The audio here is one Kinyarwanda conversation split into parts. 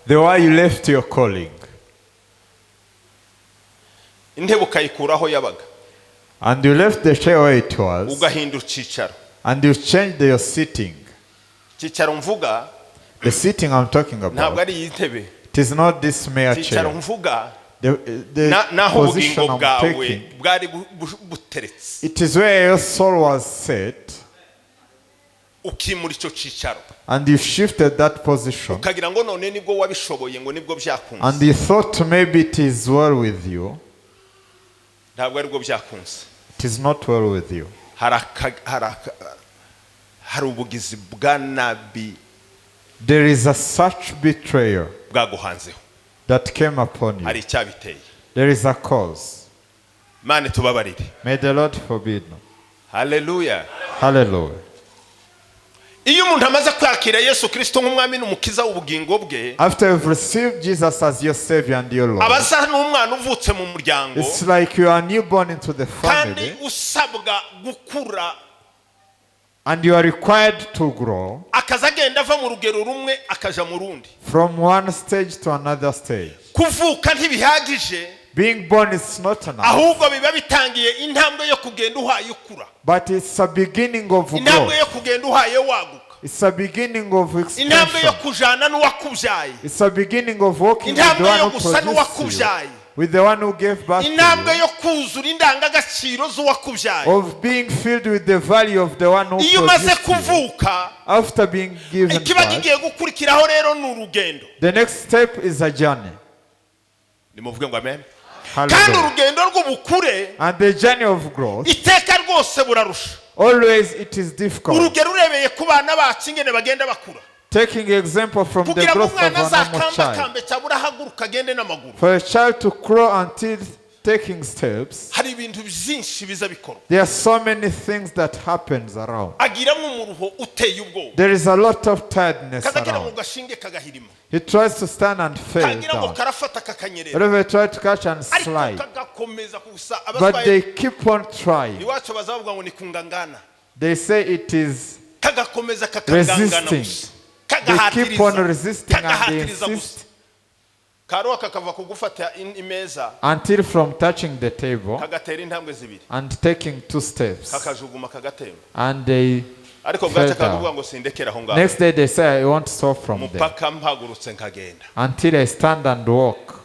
The way you left your calling. intebe ukayikuraho yabaga And you left the chair where it was. ugahindura icicaro And you changed your sitting. icicaro mvuga The sitting I'm talking ntabwo about. ari iyi ntebe It is not this mere icicaro chair. mvuga The naho position ubugingo I'm bwawe taking. bwari buteretse It is where your soul was set. ukimura icyo cicaro And you shifted that position. ukagira ngo none nibwo wabishoboye ngo nibwo And byakunze you thought maybe it is well with you. ntabwo aribwo byakunze It is not well with you. hari ubugizi bwa nabi There is a such betrayal bwaguhanzeho that came upon hari you. icyabiteye There is a cause. Mane tubabarire May the Lord forbid. haleluya Hallelujah. iyo umuntu amaze kwakira Yesu Kristo nk'umwami n'umukiza w'ubugingo bwe After you've received Jesus as your Savior and your Lord, abasa n'umwana uvutse mu muryango it's like you are newborn into the kandi family usabwa gukura and you are required to grow akaza agenda ava mu rugero rumwe akaja mu rundi from one stage to another stage. kuvuka ntibihagije Being born is not enough, ahubwo biba bitangiye intambwe yo kugenda uhaye ukura but it's a beginning of intambwe growth. yo kugenda uhaye waguka It's a beginning of intambwe yo expansion. kujana n'uwakubyaye It's a beginning of walking with the intambwe one yo who gusa produced you, n'uwakubyaye with the one who gave birth to intambwe you, yo kuzura indangagaciro z'uwakubyaye of being filled with the value of the one who iyo umaze produced you. Kuvuka, after being given ikiba birth, kigiye gukurikiraho rero ni urugendo the next step is a journey. nimuvuge ngo amen kandi Hallelujah. urugendo rw'ubukure And the journey of growth, iteka rwose burarusha always it is difficult. urugero urebeye ku bana bacu ingene bagenda bakura Taking example from the kugira ngo growth of umwana a normal child. azakambakambe cyabura ahaguruka agende n'amaguru For a child to grow until taking steps, hari ibintu byinshi biza bikorwa there are so many things that happens around. agiramo umuruho uteye ubwoba There is a lot of tiredness kazagera mu around. gashinge kagahirima He tries to stand and fail kagira ngo down. karafata kakanyerera Whenever he tries to catch and ariko slide, kagakomeza gusa but they abaswaye keep on trying. iwacu bazavuga ngo ni kungangana They say it is kagakomeza kakangangana resisting. gusa They keep on resisting and they kagahatiriza gusa insist karuwa kakava kugufata imeza until from touching the table kagatera intambwe zibiri and taking 2 steps. kakajuguma kagatemba And they ariko fell bwaca kavuga down. ngo sindekera aho ngaho Next day they say, I won't stop from there mupaka mpagurutse nkagenda until I stand and walk.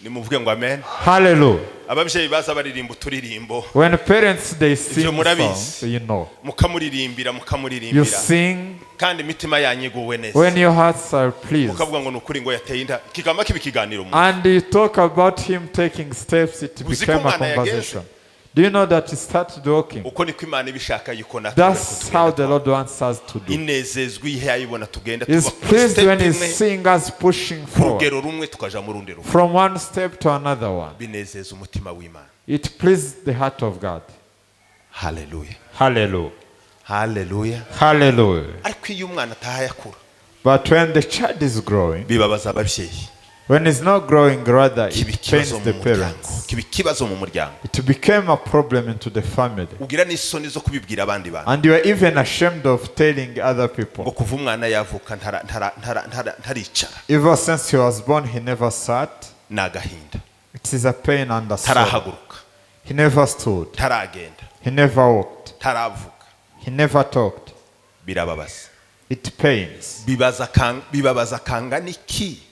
nimuvuge ngo amen Hallelujah. ababyeyi baza baririmba uturirimbo When parents they sing Ibyo murabizi. songs, you know, mukamuririmbira you mukamuririmbira sing kandi imitima yanyu iguwe neza when your hearts are pleased. ukavuga ngo ni ukuri ngo yateye inda kigamba kiba ikiganiro mu And you talk about him taking steps, it Uzi became ko a umwana yageze? conversation. Do you know that he started walking? uko niko imana ibishaka yuko That's how the Lord wants us to do. inezezwa ihe yayibona tugenda He's tuva kuri pleased step when he's imwe seeing us pushing ku forward rugero rumwe tukaja mu rundi rumwe from one step to another one. binezeza umutima w'imana It pleased the heart of God. haleluya Hallelujah. haleluya Hallelujah. ariko iyo umwana atahaye akura But when the child is growing, bibabaza ababyeyi when it's not growing, rather kiba it pains ikibazo mu the muryango parents. kiba ikibazo mu muryango It became a problem into the family. ugira n'isoni zo kubibwira abandi bantu And you are even ashamed of telling other ngo people. kuva umwana yavuka ntaricara Ever since he was born, he never sat. ni agahinda It is a pain and a sorrow. ntarahaguruka He never stood. ntaragenda He never walked. ntaravuga He never talked. birababaza It pains. bibabaza kangana iki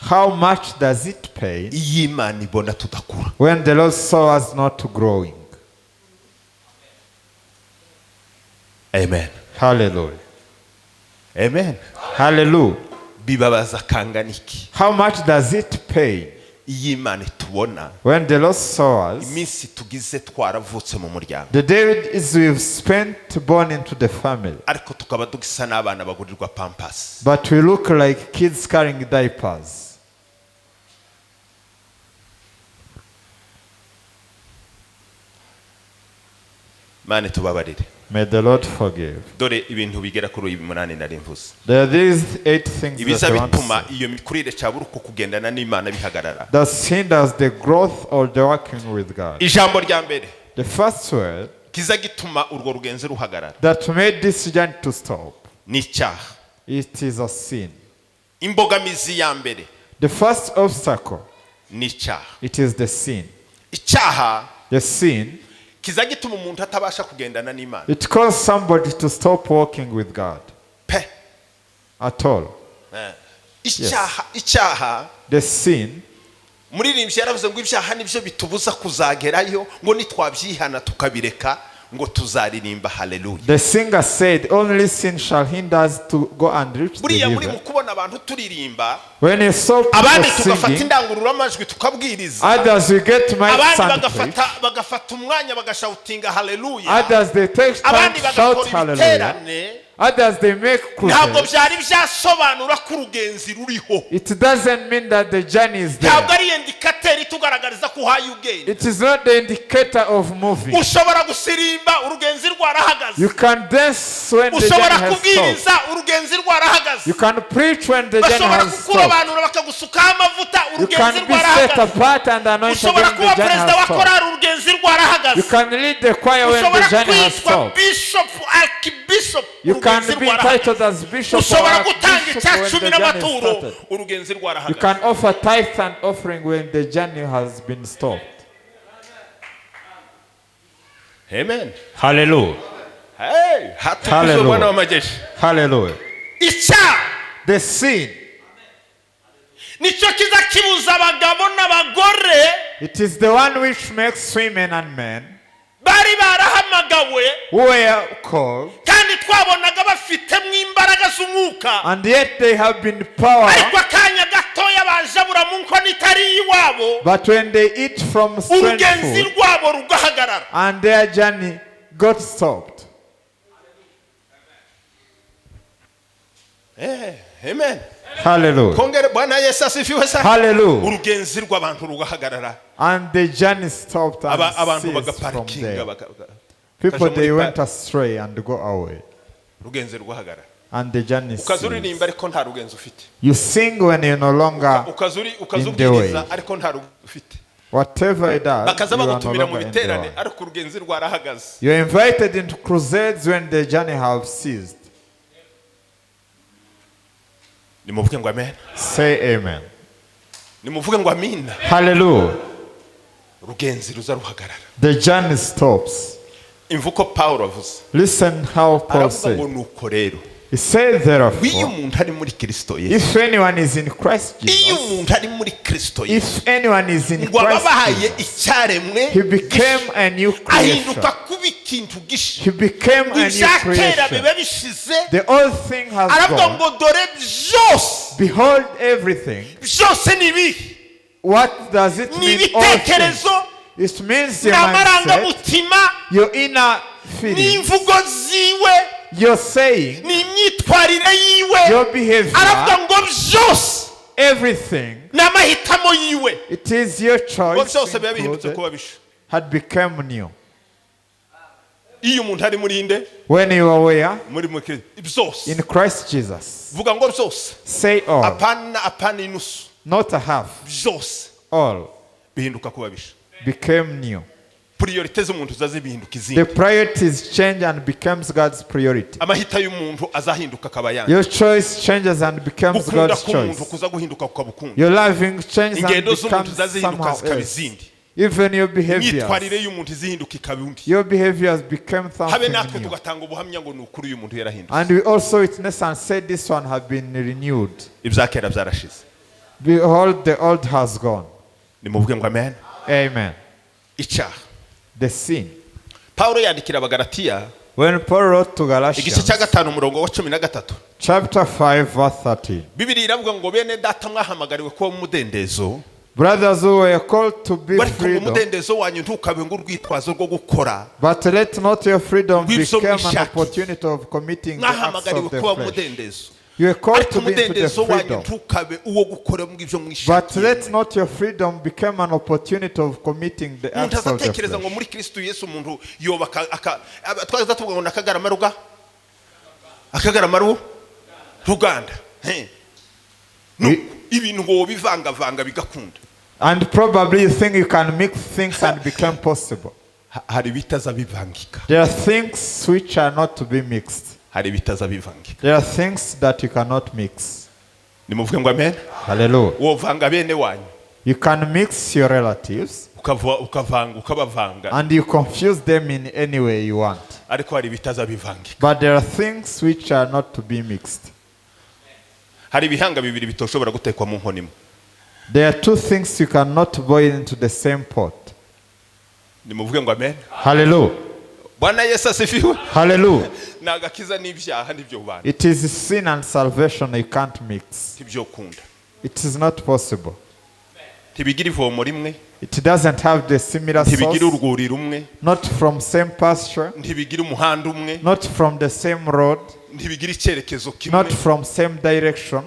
How much does it pain iyo imana ibona tudakura when the Lord saw us not growing? amen Hallelujah. amen Hallelujah. bibabaza kangana iki How much does it pain iyo imana itubona when the Lord saw us? iminsi tugize twaravutse mu muryango The days we've spent born into the family, ariko tukaba tugisa n'abana bagurirwa pampasi but we look like kids carrying diapers. mane tubabarire May the Lord forgive. dore ibintu bigera kuri uyu munani nari mvuze There are these 8 things ibiza that I want to bituma say. iyo mikurire cyabura uko kugendana n'imana bihagarara That hinders the growth or the working with God. ijambo rya mbere The first word kiza gituma urwo rugenzi ruhagarara that made this journey to stop, ni icyaha it is a sin. imbogamizi ya mbere The first obstacle, ni icyaha. it is the sin. Icyaha The sin, kiza gituma umuntu atabasha kugendana n'Imana it causes somebody to stop walking with God pe at all. Icyaha The sin, muririmbyi yaravuze ngo ibyaha nibyo bitubuza kuzagerayo ngo nitwabyihana tukabireka ngo tuzaririmba haleluya. the singer said, only sin shall hinder us to go and reach the buriya muri heaven. mu kubona abantu turirimba When you saw abandi people tugafata singing, indangururamajwi tukabwiriza, others will get mics abandi and preach, bagafata umwanya bagashoutinga haleluya, others they take time abandi to shout bagakora hallelujah, ibiterane. others they make Ntabwo crusades. byari byasobanura ko urugenzi ruriho. It doesn't mean that the journey is Ntabwo there. ari indikateur itugaragariza ko uhaye ugenda. It is not the indicator of moving. Ushobora gusirimba urugenzi rwarahagaze. You can dance when the journey Ushobora has kubwiriza stopped. urugenzi rwarahagaze. You can preach when the journey Bashobora has kukura stopped. abantu bakagusukaho amavuta You urugenzi can be set rwarahagaze. apart and anointed Ushobora when kuba the journey perezida has wa stopped. korali urugenzi rwarahagaze. You can lead the choir when the Ushobora journey has kwitwa stopped. bishop, archbishop You can urugenzi be rwarahagaze. entitled as bishop or Ushobora gutanga archbishop icya when cumi the journey n'amaturo started. urugenzi You rwarahagaze. can offer tithe and offering when the journey has been stopped. Amen. Hallelujah. Hey, hatukuzwe Hallelujah. Bwana wa majeshi. Hallelujah. Icyaha The sin, nicyo kiza kibuza abagabo n'abagore it is the one which makes women and men bari barahamagawe who were called, kandi twabonaga bafitemo imbaraga z'umwuka, and yet they have been power. ariko akanya gatoya bajabura mu nkono itari iwabo, But when they eat from strange urugenzi food, rwabo rugahagarara. and their journey got stopped. Amen. Hallelujah. Kongere Bwana Yesu asifiwe sana. Hallelujah. Urugenzi rw'abantu rugahagarara. And the journey stopped and Abantu ceased from bagaparkinga there. People, they went astray and go away. Urugenzi rugahagarara. And the journey ceased. Ukazuririmba ariko nta rugenzi ufite. You sing when you're no longer ukazubwiriza ariko nta rugenzi ufite. whatever it does, Bakaza you are no bagutumira mu longer in the biterane way. ariko urugenzi rwarahagaze. You're invited into crusades when the journey has ceased. Nimuvuge ngo amen. Say amen. Nimuvuge ngo amina. Hallelujah. Urugenzi ruza ruhagarara. The journey stops. Imvuko Paulo avuze. Listen how Paul Aravuga ngo said. nuko rero. He said Iyo therefore, umuntu ari muri Kristo Yesu. if anyone is in Christ Iyo Jesus, umuntu ari muri Kristo Yesu. if anyone is in Ngo Christ ababahaye Jesus, icyaremwe. he became a new creation. Ahinduka kuba ikintu gisha. He became a new Ibyakera bibe creation. bishize. The old thing has Aravuga gone. ngo dore byose. Behold everything. Byose ni bihe. What does it Ni mean? All things. ibitekerezo. It means your Ni mindset, amarangamutima. your inner Ni feelings, imvugo ziwe. your saying, Ni imyitwarire yiwe. your behavior, Aravuga ngo byose everything. ni amahitamo yiwe. It is your Ngo choice byose biba bihindutse included, kuba bisha. had become new. Iyo umuntu ari muri inde When you are where? muri mukiri byose. In Christ Jesus. Vuga ngo byose. Say all, Apana inusu. not a half. Byose All bihinduka kuba bisha. became new. Priorite z'umuntu zaze bihinduka The izindi. priorities change and becomes God's priority. Amahita y'umuntu azahinduka akaba yandi. Your choice changes and becomes Gukunda God's k'umuntu choice. kuza guhinduka kukabukunda. Your loving changes and Ingendo z'umuntu becomes zazihinduka somehow zikaba else. izindi. Even your behavior. Imyitwarire y'umuntu izihinduka ikaba undi. Your behavior has become Habe something natwe new. tugatanga ubuhamya ngo ni ukuri uyu muntu yarahindutse. And we also witness and say this one have been renewed. Ibyakera byarashize. Behold, the old has gone. Nimuvuge ngo amen. Amen. Icyaha. The sin. Paulo yandikira abagalatiya When Paul wrote to igice cya Galatians, 5 umurongo wa 13. chapter 5, verse 13. Bibiliya iravuga ngo bene data mwahamagariwe kuba mu mudendezo. Brothers who were called to be Ariko mu freedom, mudendezo wanyu ntukabe ngo urwitwazo rwo gukora. but let not your freedom Ngwibyo become an mwishaki. opportunity of committing the acts Mwahamagariwe of the kuba mu flesh. mudendezo. You are called Ariko to be into the umudendezo wanyu freedom, ntukabe uwo gukora mu ibyo but mwishaki. let not your freedom become an opportunity of committing the Umuntu acts of the azatekereza ngo flesh. muri Kristo Yesu umuntu yoba twaza tuvuga ngo nakagarama akagarama ruganda. No, ibintu ngo bivanga bigakunda. And probably you think you can mix things and become possible. Hari bitaza bivangika. There are things which are not to be mixed. Hari bitaza bivangika. There are things that you cannot mix. nimuvuge ngo amen. Hallelujah. Wovanga bene wanyu. You can mix your relatives ukabavanga and you confuse them in any way you want. ariko hari bitaza bivangika. But there are things which are not to be mixed. Hari bihanga bibiri bitoshobora gutekwa mu nkono imwe. There are two things you cannot boil into the same pot. Nimuvuge ngo amen. Hallelujah. Bwana Yesu asifiwe. Hallelujah. Nagakiza n'ibyaha n'ibyo bana. It is sin and salvation you can't mix. Tibyo kunda. It is not possible. Tibigira ivomo rimwe. It doesn't have the similar Tibigira source. urwuri rumwe. Not from same pasture. Tibigira umuhanda umwe. Not from the same road. Tibigira icyerekezo kimwe. Not from same direction.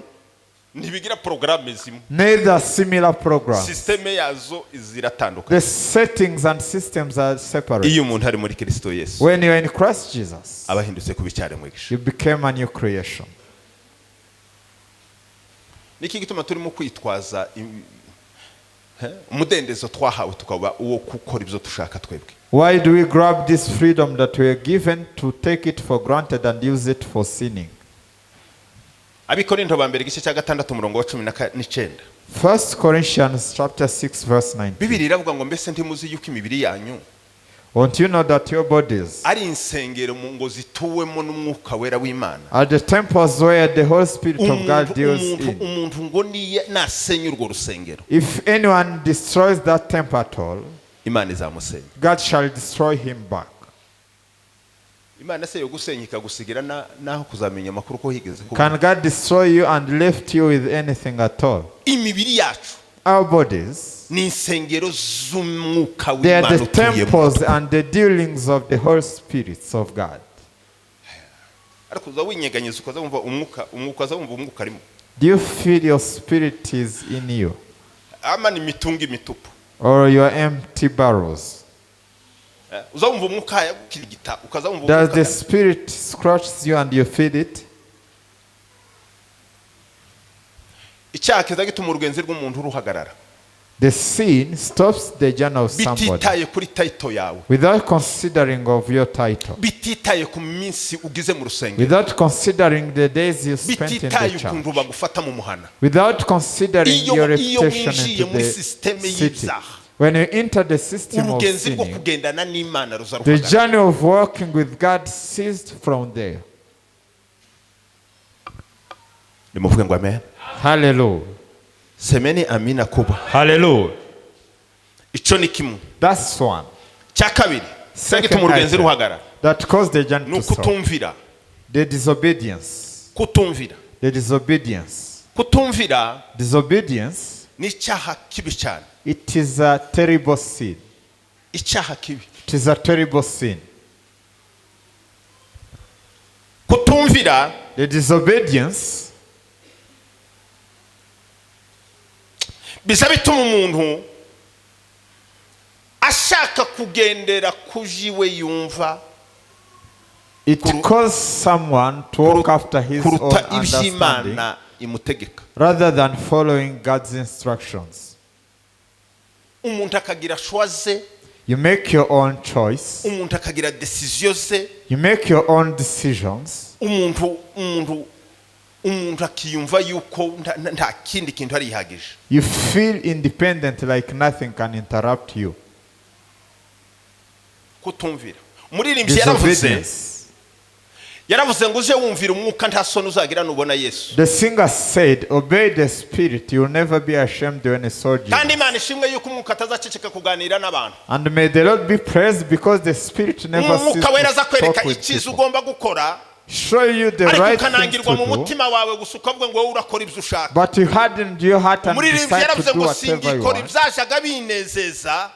Tibigira programme zimwe. Neither similar programs. Systeme yazo ziratandukanye. The settings and systems are separate. Iyo umuntu ari muri Kristo Yesu. When you are in Christ Jesus, abahindutse kubicyare mwigisha. you became a new creation. Niki gituma turimo kwitwaza umudendezo twahawe tukaba uwo gukora ibyo dushaka twebwe. Why do we grab this freedom that we are given to take it for granted and use it for sinning? Abikorinto ba mbere igice cya 6 umurongo wa 19. 1 Corinthians chapter 6 verse 9. Bibiri iravuga ngo mbese ntimuzi yuko imibiri yanyu Won't you know that your bodies ari insengero mu ngo zituwemo n'umwuka wera w'Imana? are the temples where the Holy Spirit of God dwells in? Umuntu ngo ni nasenya urwo rusengero. If anyone destroys that temple at all, Imana izamusenya. God shall destroy him back. Imana se yo gusenyika gusigira naho kuzamenya makuru ko higeze kuba. Can God destroy you and left you with anything at all? Imibiri yacu, Our bodies, ni insengero z'umwuka they are w'Imana the utuyemo. temples and the dealings of the Holy Spirits of God. Ariko uza winyeganyeza ukaza wumva umwuka aza wumva umwuka arimo. Do you feel your spirit is in you? Ama ni mitungi mitupu. Or your empty barrels? Uza wumva umwuka yakirigita ukaza wumva Does umwuka. the Spirit scratches you and you feel it? Icyaha kiza gituma urugenzi rw'umuntu ruhagarara. The sin stops the journey of somebody Bititaye kuri title yawe. without considering of your title, Bititaye ku minsi ugize mu rusengero. without considering the days you spent in the Bititaye church, ukuntu bagufata mu muhana. without considering your Iyo reputation winjiye into muri the systeme city. y'ibyaha, When you enter the system of urugenzi rwo sinning, kugendana n'Imana the ruzaruhagarara. journey of walking with God ceased from there. Nimuvuge ngo amen. Hallelujah. Semeni amina kuba. Hallelujah. Ico ni kimwe. That's one. Cya kabiri, Second gituma urugenzi item ruhagarara. that caused the journey to stop. Nukutumvira. The disobedience. Kutumvira. The disobedience. Kutumvira Disobedience, ni icyaha kibi cyane. it is a terrible sin. Icyaha kibi. It is a terrible sin. Kutumvira The disobedience, bisa bituma umuntu ashaka kugendera kujiwe yumva it causes someone to walk after his own kuruta understanding iby'Imana imutegeka. rather than following God's instructions. Umuntu akagira choice, You make your own choice. umuntu akagira decision ze, You make your own decisions. umuntu akiyumva yuko nta kindi kintu ari yihagije. You feel independent like nothing can interrupt you. Kutumvira. Umuririmbyi yaravuze Disobedience. ngo uje wumvira umwuka nta soni uzagira nubona Yesu. The singer said, obey the Spirit, you will never be ashamed when you saw Jesus. Kandi Imana ishimwe yuko umwuka atazaceceka kuganira n'abantu. And may the Lord be praised because the Spirit never ceases Umwuka wera aza to kwereka talk with icyiza people. ugomba gukora, Show you the ariko right things ukanangirwa mu to do, mutima wawe gusa ukavuga ngo wowe urakora ibyo ushaka. but you hardened your heart and Umuririmbyi decided yaravuze to do ngo whatever you singikora want. ibyajaga binezeza,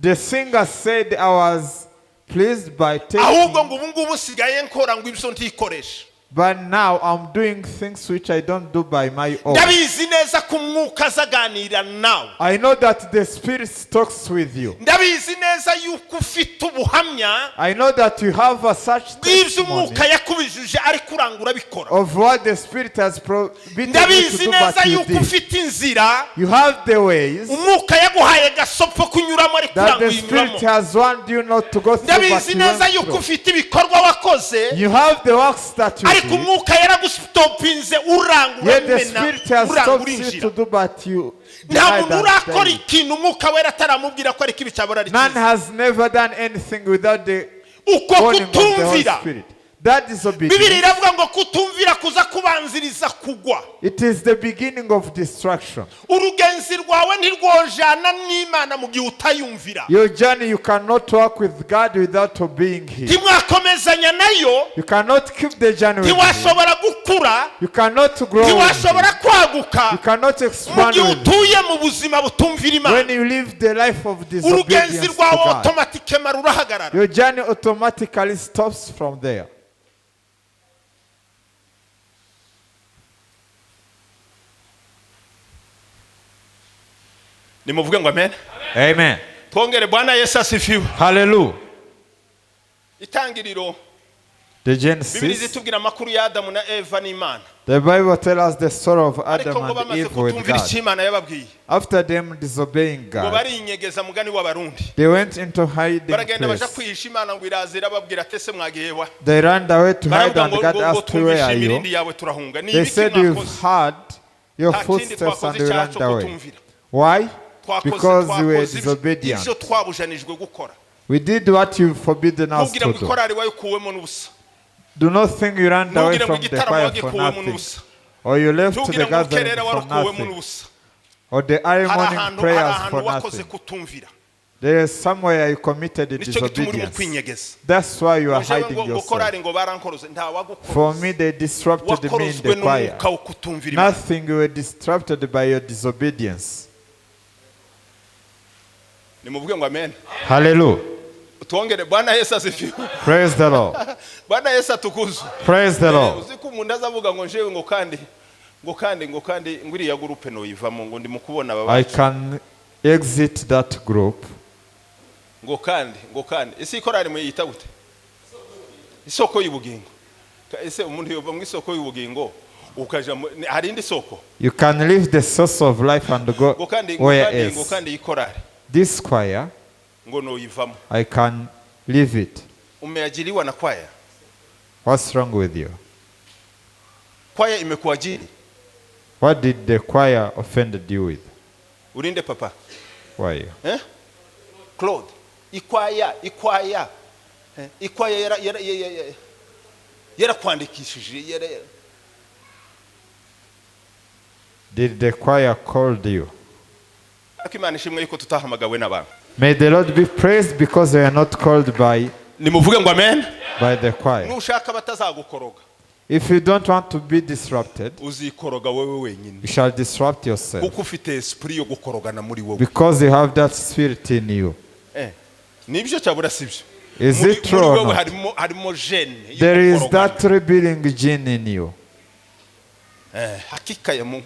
The singer said, I was pleased by ahubwo taking, ngo ubu ngubu usigaye nkora ngo ibyo ntikoresha. but now I'm doing things which I don't do by my own. Ndabizi neza ko umwuka azaganira nawe. I know that the Spirit talks with you. Ndabizi neza yuko ufite ubuhamya I know that you have a such bw'ibyo testimony umwuka yakubijije ari kurangura bikora. of what the Spirit has forbidden you to Ndabizi do, neza but you yuko did. ufite inzira You have the ways umwuka yaguhaye gasopfo kunyuramo ari that the kurangura Spirit inyuramo. has warned you not to go through, but Ndabizi you neza went yuko through. ufite ibikorwa wakoze You have the works that you ariko umwuka yaragustopinze uranga Yet the uramena Spirit has uranga stopped you urinjira to do, but you nta deny muntu that urakora daily. ikintu umwuka wera ataramubwira ko ari kibi cyabora ari None cyiza has never done anything without the uko warning of the Holy kutumvira Spirit. That is bibiri disobedience. iravuga ngo kutumvira kuza kubanziriza kugwa It is the beginning of destruction. urugenzi rwawe ntirwojana n'Imana mu gihe utayumvira Your journey, you cannot walk with God without obeying Him. ntimwakomezanya nayo You cannot keep the journey with Him. ntiwashobora gukura You cannot grow with Him. ntiwashobora kwaguka You cannot mu expand gihe with Him. utuye mu buzima butumvira Imana When you live the life of urugenzi disobedience to rwawe God, automatikema rurahagarara your journey automatically stops from there. nimuvuge ngo amen Amen. twongere Bwana Yesu asifiwe Hallelujah. itangiriro The Bibiri Genesis, zitubwira amakuru ya Adamu na Eva n'Imana the Bible tells us the story of ariko Adam ngo and bamaze Eve with kutumvira icyo God. Imana yababwiye After them disobeying ngo God, barinyegeza mugani w'abarundi they went into hiding baragenda baja place. kwihisha Imana ngo irazira babwira tese mwagiyewa They ran away to hide, baravuga and ngo God ngo asked, "Where twumvishe are you?" imirindi yawe turahunga ni They ibiki said, "We've mwakoze heard your nta kindi footsteps twakoze and we icyaha ran cyo away." kutumvira Why? twakoze Because we were twakoze disobedient. ibyo twabujanijwe gukora We did what you've forbidden us ntubwire to ngo do. ikorari wayikuwemo n'ubusa Do not think you ran away ntubwire ngo from the igitaramo choir for wagikuwemo nothing, n'ubusa or you left to ntubwire the ngo gathering urukerera for warukuwemo nothing, n'ubusa or the early hari morning ahantu prayers for wakoze nothing. kutumvira There is somewhere you committed nicyo gituma urimo disobedience. kwinyegeza That's why you are Jewe hiding ngo yourself. korari ngo barankoroze nta For wagukoroze me, they disrupted me in wakorozwe the choir. n'umwuka wo kutumvira Imana Nothing, you were disrupted by your disobedience. nimuvuge ngo amen Hallelujah. twongere Bwana Yesu asifiwe Praise the Lord. Bwana Yesu atukuzwe Praise the Lord. uzi ko umuntu azavuga ngo njewe ngo kandi nguriya gurupe no yivamo ngo ndi mukubona I babacu can exit that group. ngo kandi isi korari mu yita gute isoko y'ubugingo ese umuntu yova mu isoko y'ubugingo ukaja hari indi soko You can leave the source of life and go where ngo else. kandi ikorari This choir, ngo no yivamo I can leave it. umeajiriwa na kwaya What's wrong with you? kwaya imekuajiri What did the choir offended you with? urinde papa Why? Claude ikwaya yara kwandikishije Did the choir called you? Imana ishimwe yuko tutahamagawe n'abantu May the Lord be praised because they are not called by nimuvuge ngo amen the choir. nushaka batazagukoroga If you don't want to be disrupted, uzikoroga wewe wenyine you shall disrupt yourself kuko ufite esprit yo gukorogana muri wowe because you have that spirit in you. nibyo cyabura sibyo Is it true or not? harimo gene There is that rebelling gene in you. hakika ya Mungu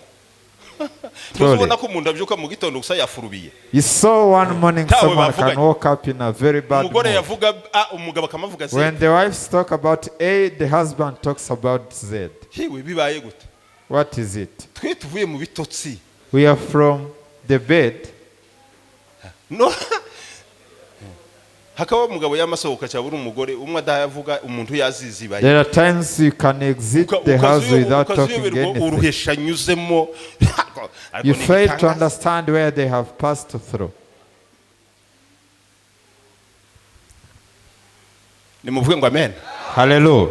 Truly. Muzibona ko umuntu abyuka mu gitondo gusa yafurubiye You saw one morning Tawe someone bavuganye. can wake up in a very bad umugore mood. yavuga umugabo akamavuga ze When the wives talk about A, the husband talks about Z. hiwe bibaye gute What is it? twe tuvuye mu bitotsi We are from the bed. no hakaba umugabo yamasohoka cyabura umugore umwe adayavuga umuntu yazizibaye There are times you can exit the house without talking anything. uruhesha nyuzemo You fail to understand where they have passed through. nimuvuge ngo amen Hallelujah.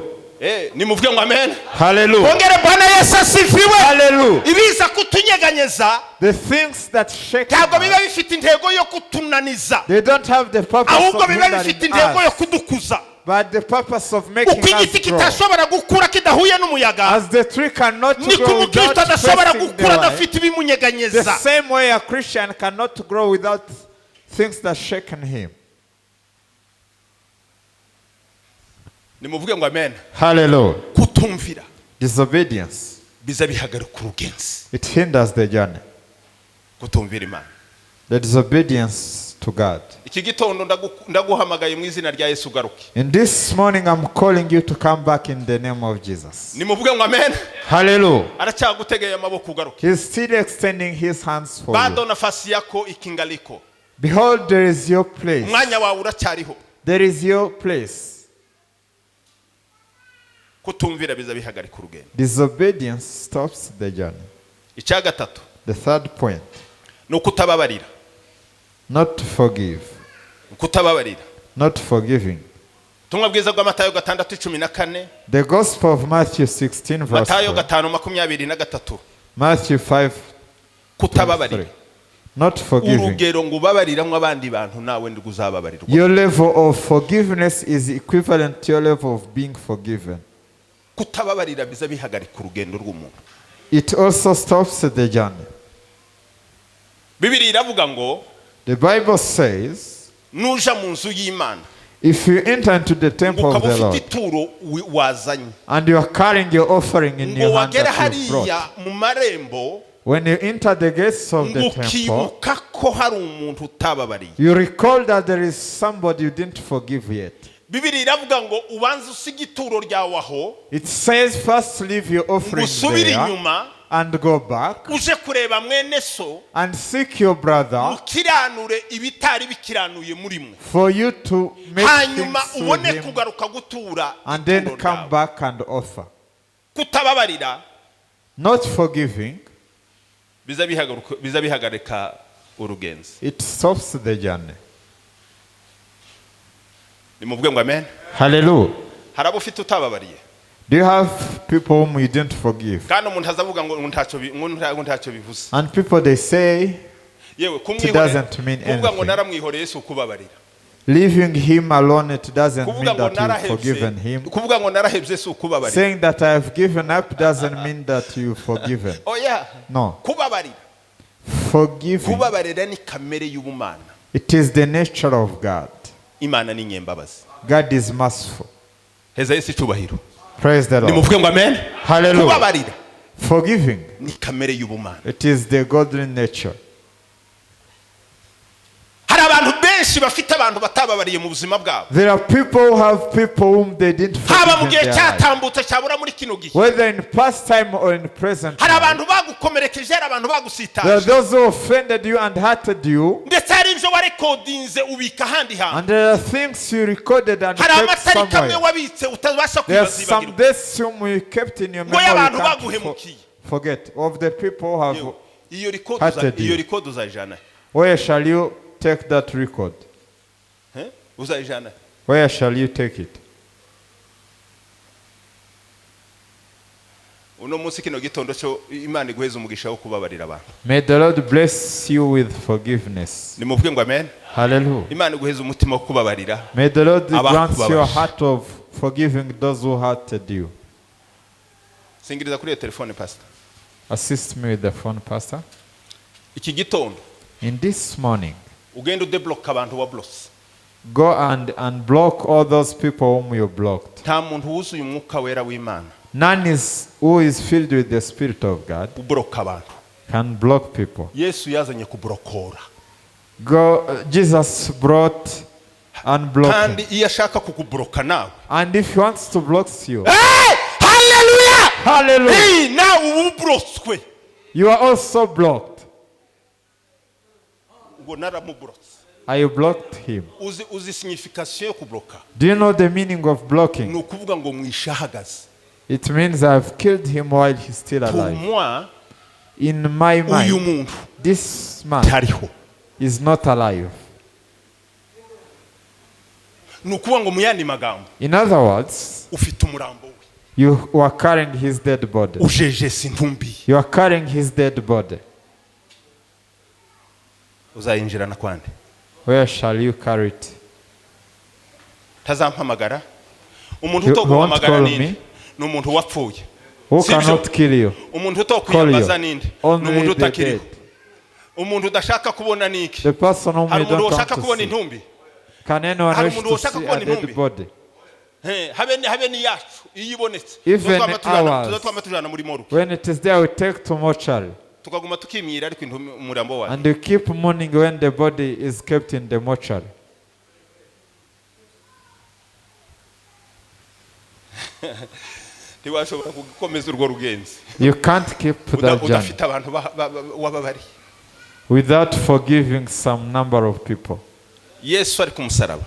nimuvuge ngo amen Hallelujah. ongera Bwana Yesu asifiwe Hallelujah. ibiza kutunyeganyeza The things that shake ntabwo us, biba bifite intego yo kutunaniza they don't have the purpose ahubwo of biba bifite hindering intego yo us, kudukuza but the purpose of making uko igiti us grow. kitashobora gukura kidahuye n'umuyaga As the tree cannot niko grow umukristo without adashobora facing the gukura wind, adafite the ibimunyeganyeza same way a Christian cannot grow without things that shake him. nimuvuge ngo amen Hallelujah. kutumvira Disobedience, biza bihagarika urugenzi it hinders the journey. kutumvira Imana The disobedience to God. iki gitondo ndaguhamagaye mu izina rya Yesu garuke In this morning, I'm calling you to come back in the name of Jesus. nimuvuge ngo amen Hallelujah. aracyagutegeye amaboko ugaruke He's still extending his hands for bado you. nafasi yako ikingaliko Behold, there is your place. umwanya wawe uracyariho There is your place. kutumvira biza bihagarika urugendo. Disobedience stops the journey. Icya gatatu, The third point, no kutababarira. not to forgive, Kutababarira. not forgiving. Tumwa bwiza bwa Matayo 6:14, The Gospel of Matthew 16 verse Matayo 4, 5:23. Matthew 5, Kutababarira. not forgiving. Urugero ngo ubabariramwe abandi bantu nawe ndi kuzababarirwa. Your level of forgiveness is equivalent to your level of being forgiven. Kutababarira biza bihagarika urugendo rw'umuntu. It also stops the journey. Bibiri iravuga ngo The Bible says, nuja mu nzu y'Imana if you enter into the temple of ukaba the ufite Lord ituro wazanye and you are carrying your offering in ngo your hand wagera that you brought, hariya mu marembo when you enter the gates of the ngo temple, ukibuka ko hari umuntu utababariye. you recall that there is somebody you didn't forgive yet. Bibiri iravuga ngo ubanze usiga ituro ryawe aho, It says first leave your offering usubire there inyuma and go back uje kureba mwene so and seek your brother mukiranure ibitari bikiranuye murimo, for you to make hanyuma things with ubone him kugaruka gutura and then ituro come ryawe. back and offer. Kutababarira Not forgiving, biza bihagarika urugenzi. it stops the journey. Nimuvuge ngo amen. Hallelujah. Harabo ufite utababariye Do you have people whom you didn't forgive? kandi umuntu azavuga ngo ntacyo bivuze. And people they say Yewe doesn't mean kuvuga ngo anything. naramwihoreye si ukubabarira. leaving him alone, it doesn't mean Kuvuga ngo that you've forgiven narahebye, him. kuvuga ngo narahebye si ukubabarira. Saying that I have given up doesn't mean that you've forgiven. Oya, No. kubabarira. Forgiving, Kubabarira ni kamere y'ubumana. it is the nature of God. Imana ni nyembabazi. God is merciful. Heza Yesu cyubahiro. Praise the Lord. Nimuvuge ngo amen. Hallelujah. Kubabarira Forgiving, ni kamere y'ubumana. it is the godly nature. Hari abantu benshi bafite abantu batababariye mu buzima bwabo. There are people who have people whom they didn't Haba mu forgive in gihe their life. cyatambutse cyabura muri kino gihe. Whether in past time or in present Hari time. abantu bagukomerekeje, hari abantu There are bagusitaje. those who offended you and hurted you. Ndetse hari ibyo warekodinze ubika ahandi hantu. And there are things you recorded and Hari kept amatariki amwe somewhere. wabitse utabasha There are some kwibagirwa. days whom you kept in your Ngo memory. You y'abantu can't baguhemukiye. forget. Of the people who have. Iyo Hearted you. record uzayijana. Where shall you take that record? Uzayijana. Where shall you take it? Uno munsi kino gitondo cyo Imana iguheza umugisha wo kubabarira abantu. May the Lord bless you with forgiveness. Nimuvuge ngo amen. Hallelujah. Imana iguheza umutima wo kubabarira. May the Lord grant Abakubabaje. you a heart of forgiving those who hurted you. Singiriza kuri iyo telefone pastor. Assist me with the phone, Pastor. Iki gitondo In this morning, ugenda udeblock abantu wa blocks. go and unblock all those people whom you blocked. Nta muntu wuzuye umwuka wera w'Imana None is who is filled with the Spirit of God ublock abantu. can block people. Yesu yazanye kubrokora. Jesus brought unblocking. Kandi iyo ashaka kukubroka nawe. And if he wants to block you, Hallelujah! hallelujah, Nawe ubrotswe. you are also blocked. Ngo naramubrotse. I blocked him. Uzi signification yo kubloka. Do you know the meaning of blocking? Ni ukuvuga ngo mwishahagaze. It means I've killed him while he's still Pour alive. moi, In my uyu mind, muntu this man tariho. is not alive. Ni ukuvuga ngo mu yandi magambo In other words, ufite umurambo we. you are carrying his dead body. Ujeje sintumbi. You are carrying his dead body. Uzayinjirana kwande. Where shall you carry it? Tazampamagara. Umuntu You utoguhamagara won't call ninde? me. Ni umuntu wapfuye. Who Sibyo? cannot kill you? Umuntu Call utokwiyambaza you. ninde? Ni Only umuntu the utakiriho. dead. Umuntu udashaka kubona niki? The person whom Hari you umuntu don't want ushaka to kubona see. intumbi. Can anyone Hari wish umuntu to ushaka see kubona a dead intumbi. body? Habe ni yacu iyo ibonetse. Even Tuzatwama ours. tujana muri moru. When it is there, we take to mortuary. Tukaguma tukimira ariko umurambo wawe. And you keep mourning when the body is kept in the mortuary. Ntiwashobora gukomeza urwo rugenzi. You can't keep that journey Udafite abantu wababari. without forgiving some number of people. Yesu ari ku musaraba.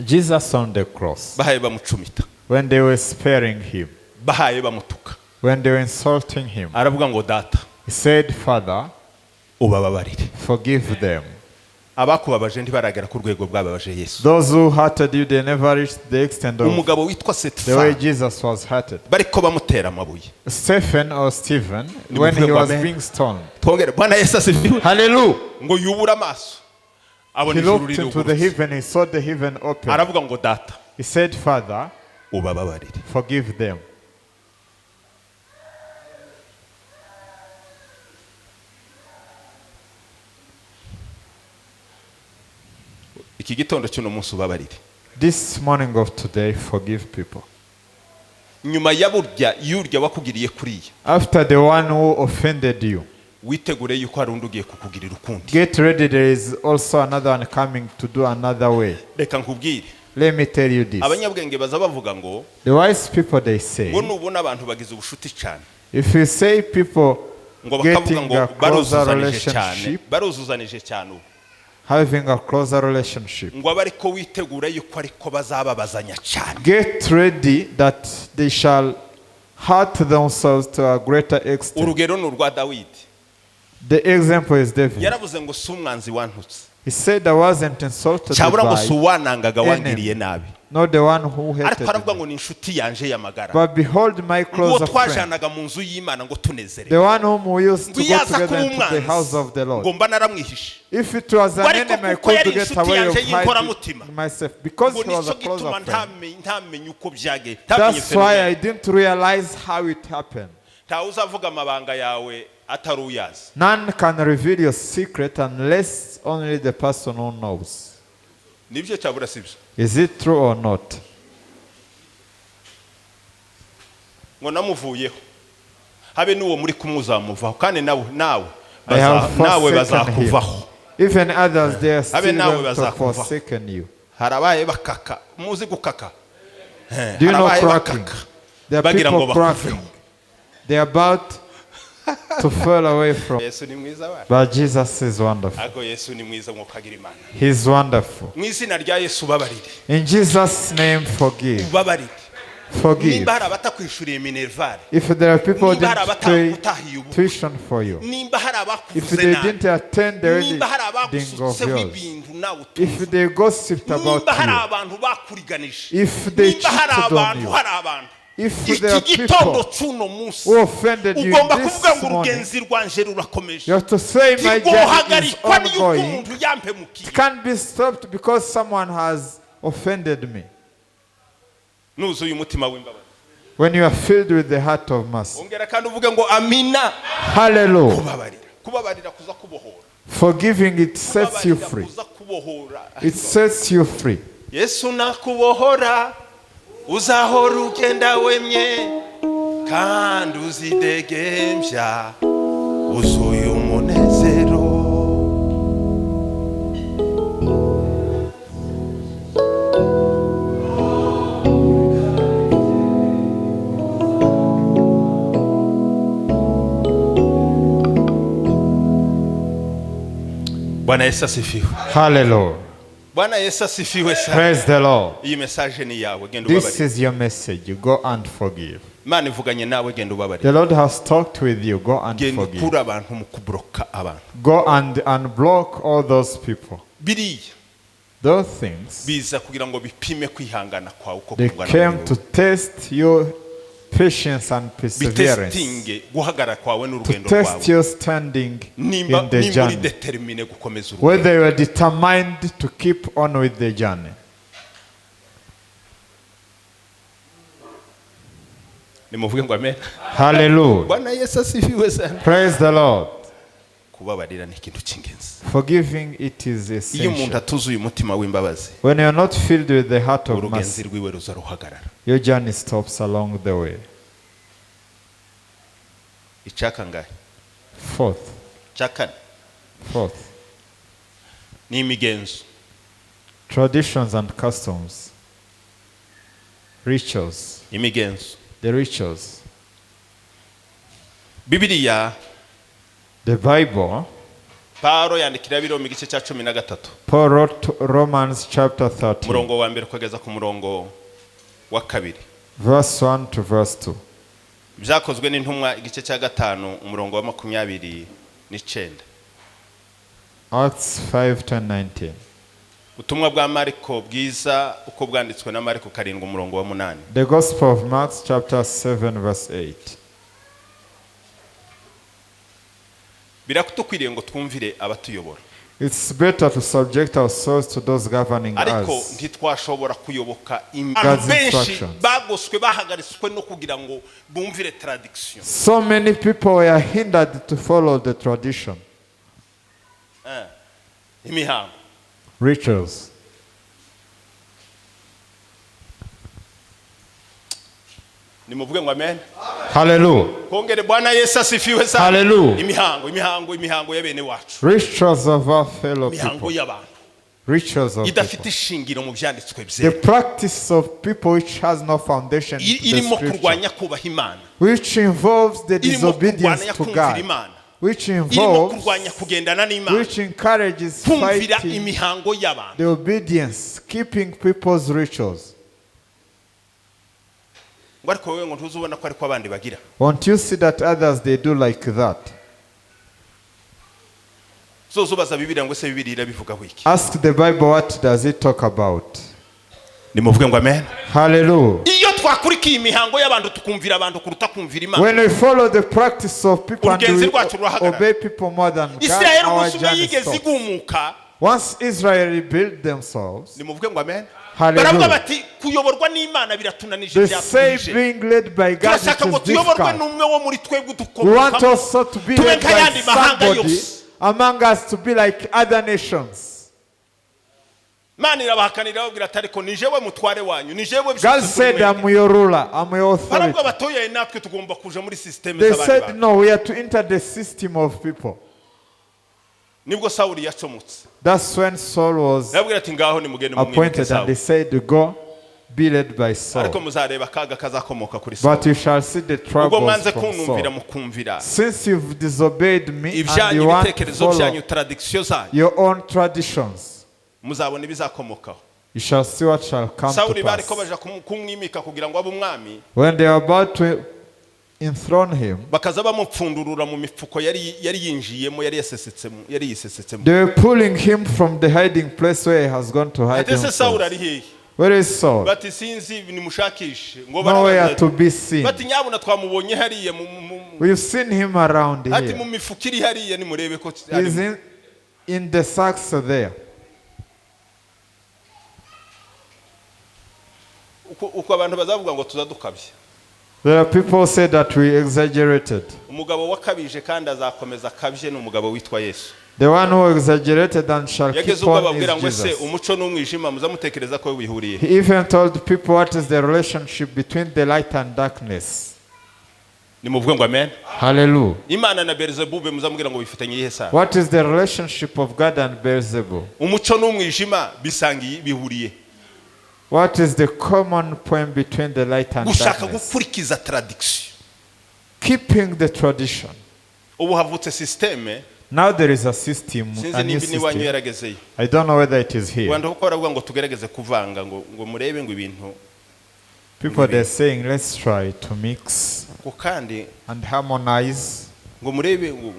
Jesus on the cross, Bahaye bamucumita. when they were sparing him, bahaye bamutuka. When they were insulting him, Aravuga ngo data, he said, Father, ubababarire. forgive them. Abakubabaje ntibaragera ku rwego bwababaje Yesu. Those who hurted you, they never reached the extent of Umugabo witwa the way Setfa Jesus was hurted. bariko bamutera amabuye. Stephen or Stephen, when he was being stoned, Twongere Bwana Yesu asifiwe. hallelujah, Ngo yubura amaso. Abona he ijuru looked riri into the ugurutse. heaven, he saw the heaven open. Aravuga ngo data, He said, Father, ubababarire. forgive them. Iki gitondo cy'uno munsi ubabarire. This morning of today, forgive people. Nyuma ya burya yurya wakugiriye kuriya. After the one who offended you, Witegure yuko hari undi ugiye kukugirira ukundi. get ready, there is also another one coming to do another way. Reka nkubwire. Let me tell you this. Abanyabwenge baza bavuga ngo The wise people, they say, ngo nubona abantu bagize ubushuti cyane. if you say people Ngo bakavuga getting ngo a closer baruzuzanije cyane. relationship, Baruzuzanije cyane ubu. having a closer relationship, Ngo abariko witegura yuko ariko bazababazanya cyane. get ready that they shall hurt themselves to a greater extent. Urugero ni urwa Dawidi. The example is David. Yaravuze ngo si umwanzi wantutse. He said, I wasn't insulted Cyabura ngo si by, uwanangaga wangiriye nabi. not the one who hated Ariko aravuga me. ngo ni inshuti yanje y'amagara. But behold, my Ngo closer friend, twajanaga mu nzu y'Imana ngo tunezere. the one whom we used to Ngo go yaza together kuba into the house of the umwanzi. Lord. Ngo mba naramwihishe. If it was an Ariko enemy, I kuko could yari get inshuti away of yanje y'inkoramutima. hiding myself. Because Ngo he was a nicyo closer gituma friend. ntamenye uko byage. That's why I didn't realize how it happened. Ntawe uzavuga amabanga yawe atari uyazi. None can reveal your secret unless only the person who knows. Nibyo cyabura sibyo. Is it true or not? Ngo namuvuyeho. Habe nuwo muri kumuzamuvaho kandi nawe I have nawe forsaken him. bazakuvaho. Even others, they are Habe still nawe going to bazakuvaho. forsaken you. Harabaye bakaka. Muzi gukaka. Do you know Harabaye cracking? bakaka. There are Bagira ngo people bakuveho. cracking. They are about to fall away from. Yesu ni mwiza bana. But Jesus is wonderful. Ago Yesu ni mwiza mwokagira Imana. He's wonderful. Mu izina rya Yesu babarire. In Jesus' name, forgive. Babarire. Forgive. Nimba hari abatakwishuriye minervare. If there are people who Nimba hari didn't pay abatagutahiye ubu. tuition for you, Nimba hari if abakuvuze they nabi. didn't attend the Nimba hari reading of abagusutseho yours, ibintu nawe if utumva. they gossiped about Nimba hari you, abantu bakuriganije. if they Nimba hari cheated on abantu you, hari abantu. if there are Iki gitondo people cy'uno munsi who offended you ugomba this kuvuga ngo morning, urugenzi rwanje rurakomeje. you have to say, my journey is Ntigohagarikwa n'uko ongoing. umuntu yampemukiye. It can't be stopped because someone has offended me. Nuzuye umutima w'imbabazi. When you are filled with the heart of mercy. Ongera kandi uvuge ngo amina. Hallelujah. Kubabarira kuza kubohora. Forgiving, it sets you free. Kuza kubohora. It sets you free. Yesu nakubohora uzahora ugenda wemye kandi uzidegembya uzuye umunezero. Bwana Yesu asifiwe. Hallelujah. Bwana Yesu asifiwe sana. Praise the Lord. Iyi message ni yawe genda This ubabarire. is your message. You go and forgive. Imana ivuganye nawe genda ubabarire. The Lord has talked with you. Go and Genda forgive. ukura abantu mu kubloka abantu. Go and unblock all those people. Biriya Those things, biza kugira ngo bipime kwihangana kwawe uko they kungana. came to test your patience and perseverance. Bitestinge guhagarara kwawe To n'urugendo test rwawe. your standing Nimba in the uri journey. determine gukomeza urugendo. Whether you are determined to keep on with the journey. Nimuvuge ngo amen. Hallelujah. Bwana Yesu asifiwe sana. Praise the Lord. Kubabarira ni ikintu cy'ingenzi. Forgiving, it is Iyo umuntu essential. atuzuye umutima w'imbabazi, When you are not filled with the heart of urugenzi mercy, rwiwe ruzaruhagarara. your journey stops along the way. Icyaka ngahe? Fourth, Cyakane ni imigenzo. traditions and customs. Rituals. Imigenzo. The rituals. Bibiliya The Bible, Paulo yandikira biro mu gice cya 13 Paul wrote Romans chapter 13, murongo wa mbere kugeza ku murongo wa kabiri. verse 1 to verse 2. byakozwe n'intumwa igice cya 5 umurongo wa 29. Acts 5:10-19. Ubutumwa bwa Mariko bwiza uko bwanditswe na Mariko 7 umurongo wa 8. The Gospel of Mark chapter 7 verse 8. Birakutukwiriye ngo twumvire abatuyobora. It's better to subject ourselves to those governing Ariko us. ntitwashobora kuyoboka God's instructions. bagoswe bahagaritswe no kugira ngo bumvire tradiction. So many people were hindered to follow the tradition. Imihango. Rituals. Nimuvuge ngo amen. Hallelujah. Kongere Bwana Yesu asifiwe sana. Hallelujah. Imihango y'abene wacu. Rituals of our fellow Imihango people. y'abantu. Rituals of idafite people. ishingiro mu byanditswe The bye. practice of people which has no foundation in the Irimo scripture, kurwanya kubaha Imana. which involves the Irimo disobedience kurwanya to kumvira God, Imana. which Irimo involves, kurwanya kugendana n'Imana. which encourages Kumvira fighting imihango y'abantu. the obedience, keeping people's rituals. Ngo ariko wewe ngo ntuzubona ko ariko abandi bagira. Won't you see that others they do like that? Zozubaza Bibiliya ngo se Bibiliya irabivuga wiki. Ask the Bible, what does it talk about? Nimuvuge ngo amen. Hallelujah. Iyo twakurikiye imihango y'abantu tukumvira abantu kuruta kumvira Imana. When we follow the practice of people and Urugenzi we rwacu rurahagarara. obey people more than God, Israel our umunsi umwe journey yigeze stops. igumuka. Once Israel rebuilt themselves, Nimuvuge ngo amen. Hallelujah. Baravuga bati kuyoborwa n'Imana biratunanije they say byatuje. being led by God Turashaka ngo is tuyoborwe difficult. n'umwe wo muri twebwe We want dukomokamo. also to be Tube led by nk'ayandi mahanga somebody yose. among us to be like other nations. Imana irabahakanira babwira ati ariko ni jewe mutware wanyu, ni jewe God bishoboye said, kuri I'm mwebwe. your ruler, I'm your Baravuga authority. batoye natwe tugomba kuja muri system They z'abandi said, bantu. no, we are to enter the system of people. Nibwo Sawuli yacomotse. That's when Saul was Yabwira ati ngaho nimugende mu mwimike appointed, and they Sawuli. said, go, be led by Saul. Ariko muzareba akaga kazakomoka kuri Sawuli. But you shall see the Ubwo troubles mwanze from kunumvira Saul. mukumvira. Since you've disobeyed me and Ibyanyu you want to ibitekerezo byanyu follow tradiction zanyu. your own traditions, Muzabona ibizakomokaho. you shall see what shall come to Sawuli bariko pass. baja kumwimika kugira ngo abe umwami. When they are about to enthrone him, Bakaza bamupfundurura mu mifuko yari yinjiyemo yari yisesetsemo. they were pulling him from the hiding place where he has gone to hide Ate se Sawuli himself. ari hehe? Where is Saul? Bati sinzi nimushakishe ngo Nowhere to be seen. bati nyabuna twamubonye hariya We've seen him around ati mu here. mifuko iri hariya nimurebe ko He's in the sacks there. uko abantu bazavuga ngo tuzadukabye. There are people who say that we exaggerated. Umugabo wakabije kandi azakomeza kabye ni umugabo witwa Yesu. The one who exaggerated and shall Yageze keep ubwo on babwira is ngo se Jesus. umuco n'umwijima muzamutekereza ko wihuriye. He even told people what is the relationship between the light and darkness. Nimuvuge ngo amen. Hallelujah. Imana na Beelzebube muzamubwira ngo bifitanye iyihe sano? What is the relationship of God and Beelzebub? Umuco n'umwijima bisangiye bihuriye. What is the common point between the light and Gushaka darkness? gukurikiza tradiction. Keeping the tradition. Ubu havutse systeme. Now there is a system, Sinzi a new nimba niwanyu system. yaragezeyo. I don't know whether it is here. Wanda uko baravuga ngo tugerageze kuvanga ngo murebe ngo ibintu People they're saying, let's try to mix ko kandi and harmonize. ngo murebe ngo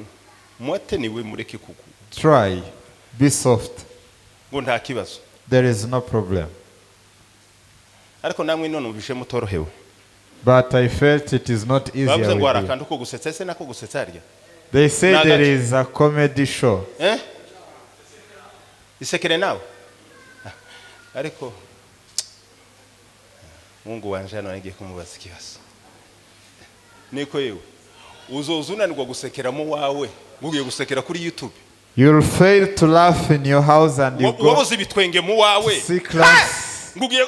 mwate niwe mureke kuku. Try, be soft. Ngo nta kibazo. There is no problem. Ariko namwe none ubishe mutorohewe. But I felt it is not easier Bavuze ngo with you. arakantu ko gusetsa ese nako gusetsa arya. They say Nagati. there is a comedy show. Isekere nawe. Ariko Mungu wanje hano nagiye kumubaza ikibazo. Niko yewe. Uzozunanirwa gusekeramo wawe. Ngugiye gusekera kuri YouTube. You'll fail to laugh in your house and you go Wabuze ibitwenge mu wawe. to see class Ngugiye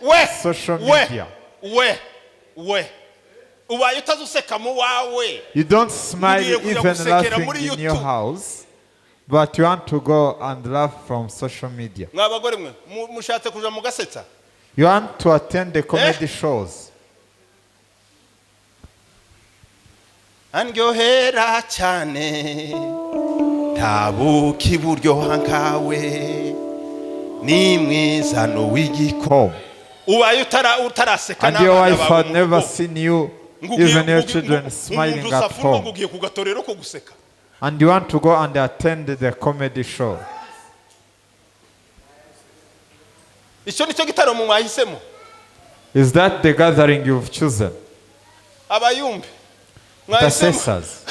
from social media. we ubaye utazuseka mu wawe. You don't smile Ngugiye kuja even gusekera muri laughing in your YouTube. house, but you want to go and laugh from social media. Mwabagore mwe mushatse kuja mugasetsa. You want to attend the comedy shows. Andyohera cyane tabuka iburyo hankawe ni mwiza no w'igiko. And your wife had never seen you, even your children, smiling at home. And you want to go and attend the comedy show. Is that the gathering you've chosen? Intercessors.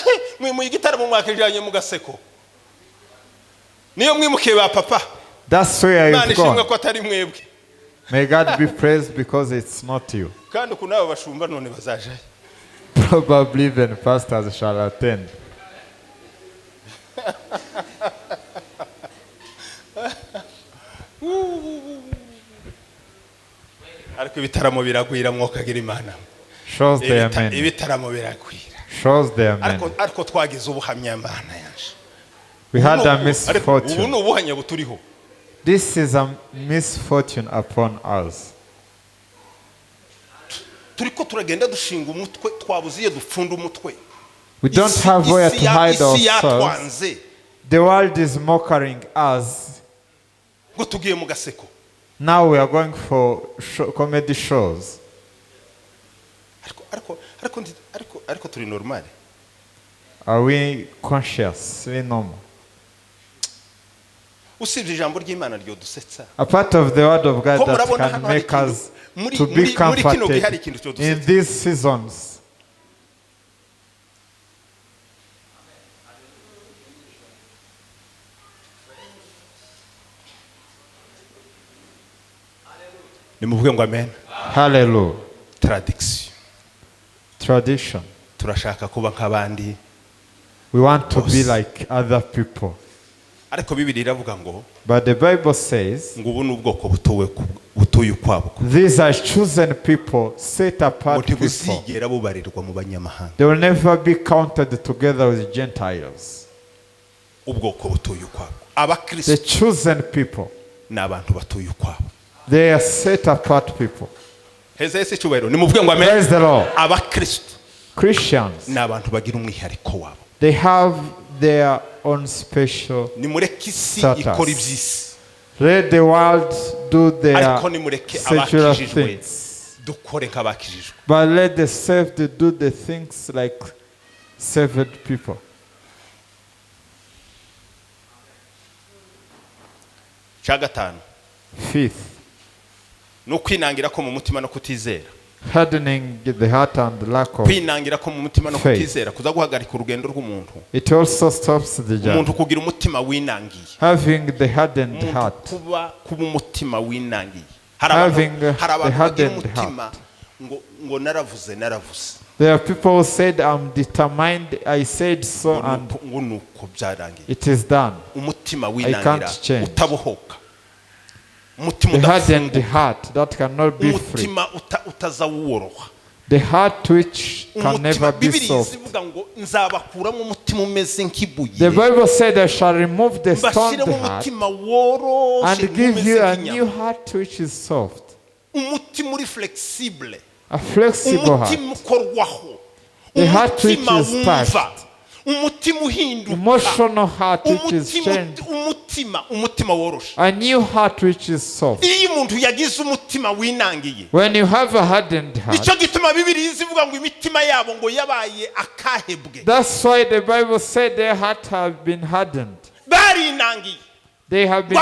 That's where you've gone. May God be praised because it's not you. Probably even pastors shall attend. Shows the amen. Shows the amen. We had a misfortune. This is a misfortune upon us. We don't have where to hide ourselves. The world is mocking us. Now we are going for comedy shows. Are we conscious? Are we normal? A part of the word of God that can make us to be comforted in these seasons. Hallelujah. Tradition. We want to be like other people. But the Bible says these are chosen people, set apart people. They will never be counted together with Gentiles. The chosen people, they are set apart people. Praise the Lord. Christians, they have their own special status. Let the world do their secular things, but let the saved do the things like saved people. Fifth, hardening the heart and lack of faith. It also stops the journey. Having the hardened heart. Having the hardened heart. There are people who said, I'm determined, I said so, and it is done. I can't change. The hardened heart that cannot be free. The heart which can never be soft. The Bible said, I shall remove the stoned heart and give you a new heart which is soft. A flexible heart. The heart which is touched. Emotional heart which is changed. A new heart which is soft. When you have a hardened heart, that's why the Bible said their heart have been hardened. They have been.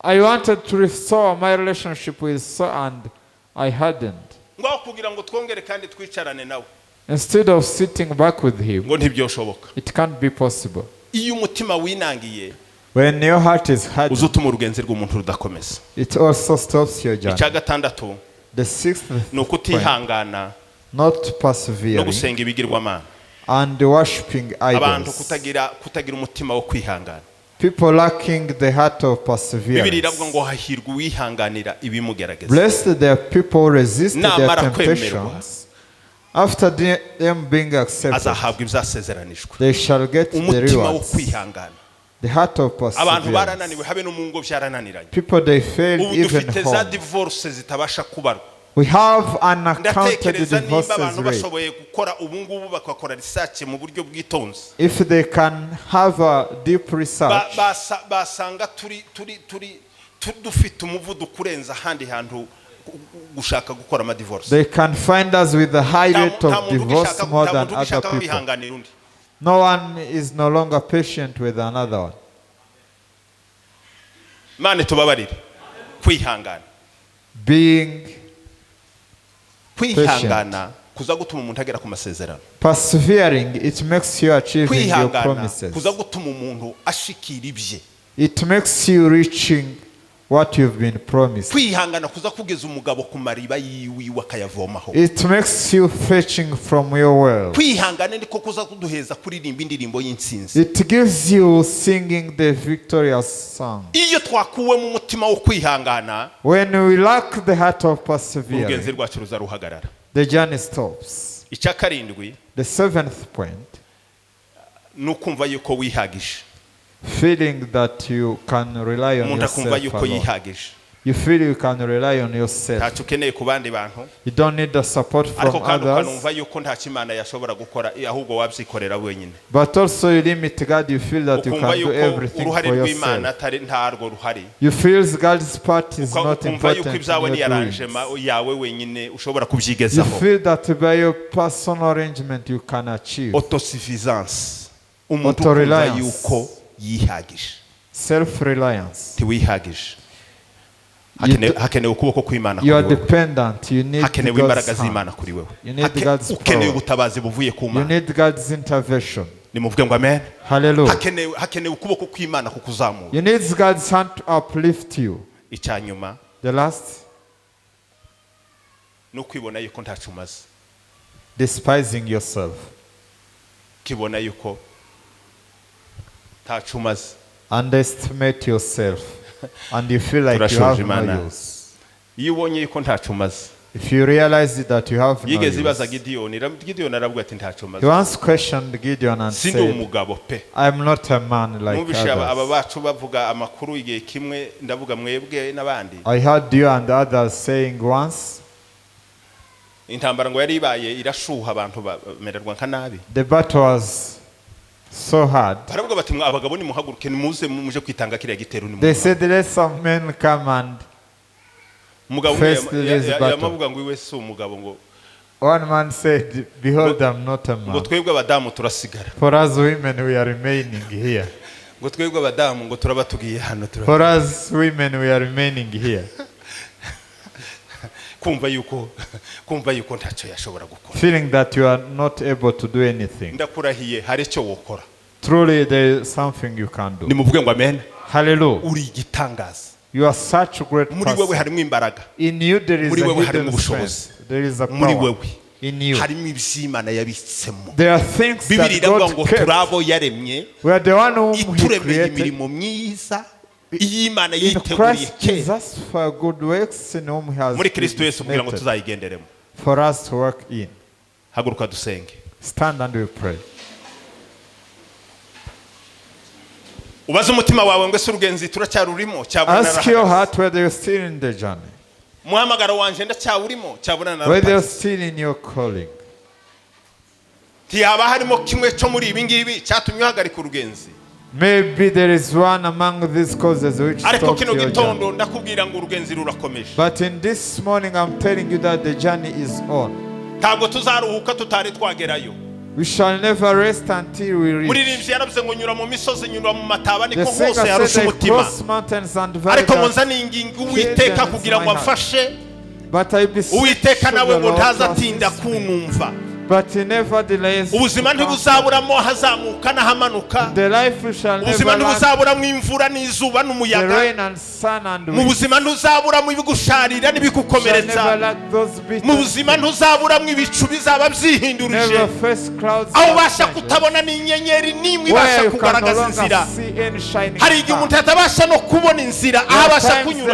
I wanted to restore my relationship with so and I hadn't. Instead of sitting back with him, it can't be possible. When your heart is hardened, it also stops your journey. The sixth point, not persevering and worshiping idols. People lacking the heart of perseverance. Blessed are people who resist their temptations. After them being accepted, they shall get the rewards. The heart of perseverance. People, they fail even home. We have unaccounted divorces rate. If they can have a deep research, dufite umuvuduko urenza ahandi hantu gushaka gukora ama divorce. They can find us with the high rate of divorce more than other people. No one is no longer patient with another one. Mane tubabarire kwihangana. Being kwihangana kuza gutuma umuntu agera ku masezerano. Persevering, it makes you achieve your promises. Kuza gutuma umuntu ashikira ibye. It makes you reaching what you've been promised. Kwihangana kuza kugeza umugabo ku mariba yiwi wakayavomaho. It makes you fetching from your well. Kwihangana ndiko kuza kuduheza kuririmba indirimbo y'intsinzi. It gives you singing the victorious song. Iyo twakuwe mu mutima wo kwihangana, when we lack the heart of persevering, urugenzi rwacu ruzaruhagarara. The journey stops. Icya karindwi, the seventh point, nukumva yuko wihagije. Feeling that you can rely on yourself alone. You feel you can rely on yourself. You don't need the support from others. But also you limit God, you feel that you can do everything for yourself. You feel God's part is not important in your doings. You feel that by your personal arrangement you can achieve. Autosuffisance. Auto-reliance. Self-reliance. You are dependent. You need God's hand. You need God's power. You need God's intervention. Hallelujah. You need God's hand to uplift you. The last, despising yourself. Underestimate yourself. And you feel like you have no use. If you realize that you have no use. He once questioned Gideon and said, I am not a man like others. I heard you and others saying once, the battle was so hard. They said, let some men come and face this battle. One man said, behold, I am not a man. For us women, we are remaining here. For us women, we are remaining here. Feeling that you are not able to do anything. Truly there is something you can do. Hallelujah. You are such a great person. In you there is a hidden strength. There is a power. In you. There are things that God kept. We are the one whom He created. In Christ Jesus for good works in whom He has created for us to work in. Stand and we pray. Ask your heart whether you're still in the journey. Whether you're still in your calling. Maybe there is one among these causes which stops your journey. But in this morning I'm telling you that the journey is on. We shall never rest until we reach. The singer said, I cross mountains and valleys. But I beseech the Lord. But he never delays. The life we shall never lack. The rain and sun and wind. Shall never lack those bitters. Never face clouds. Where you can no longer see any shining star. There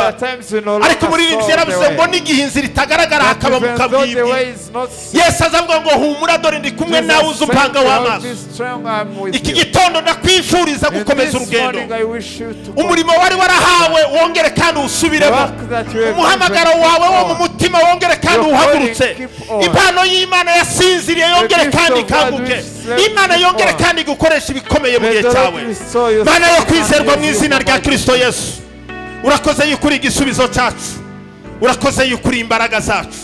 are times you no longer saw the way is not seen. humura dore ndi kumwe nawe uzi upanga w'amaso. Iki gitondo ndakwifuriza gukomeza urugendo. Umurimo wari warahawe wongere kandi usubiremo. Umuhamagaro wawe wo mu mutima wongere kandi uhagurutse. Impano y'Imana yasinziriye yongere kandi ikanguke. Imana yongere kandi gukoresha ibikomeye mu gihe cyawe. Mana yo kwizerwa mu izina rya Kristo Yesu. urakoze yuko uri igisubizo cyacu, urakoze yuko uri imbaraga zacu,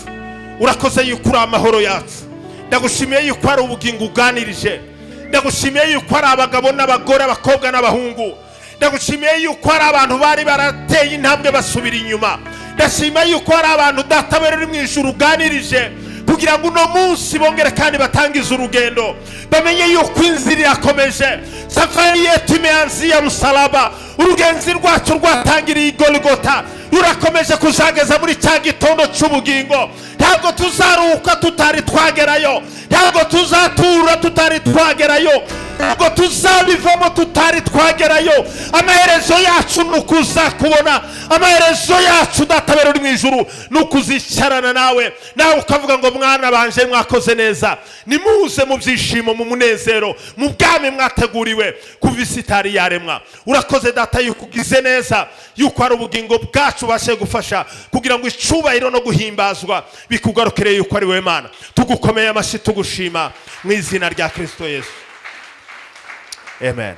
urakoze yuko uri amahoro yacu. Ndagushimiye yuko ari ubugingo uganirije, ndagushimiye yuko ari abagabo n'abagore, abakobwa n'abahungu, ndagushimiye yuko ari abantu bari barateye intambwe basubira inyuma. Ndashimiye yuko ari abantu data bari mu ijuru uganirije kugira ngo uno munsi bongere kandi batangize urugendo, bamenye yuko inzira irakomeje. Safari yetu imeanzia msalaba, urugenzi rwacu rwatangiriye Golgota, rurakomeje kuzageza muri cya gitondo cy'ubugingo. Ntabwo tuzaruhuka tutari twagerayo, ntabwo tuzatura tutari twagerayo, ntabwo tuzabivamo tutari twagerayo. Amaherezo yacu nukuza kubona, amaherezo yacu databero uri mu ijuru nukuzicarana nawe, nawe ukavuga ngo mwana banje mwakoze neza, nimuze mu byishimo, mu munezero, mu bwami mwateguriwe kuva isi itari yaremwa. Urakoze data yuko ugize neza, yuko ari ubugingo bwacu bashe gufasha kugira ngo icubahiro no guhimbazwa bikugarukire yuko ari we Mana. Tugukomeye amashyi tugushima mu izina rya Kristo Yesu. Amen.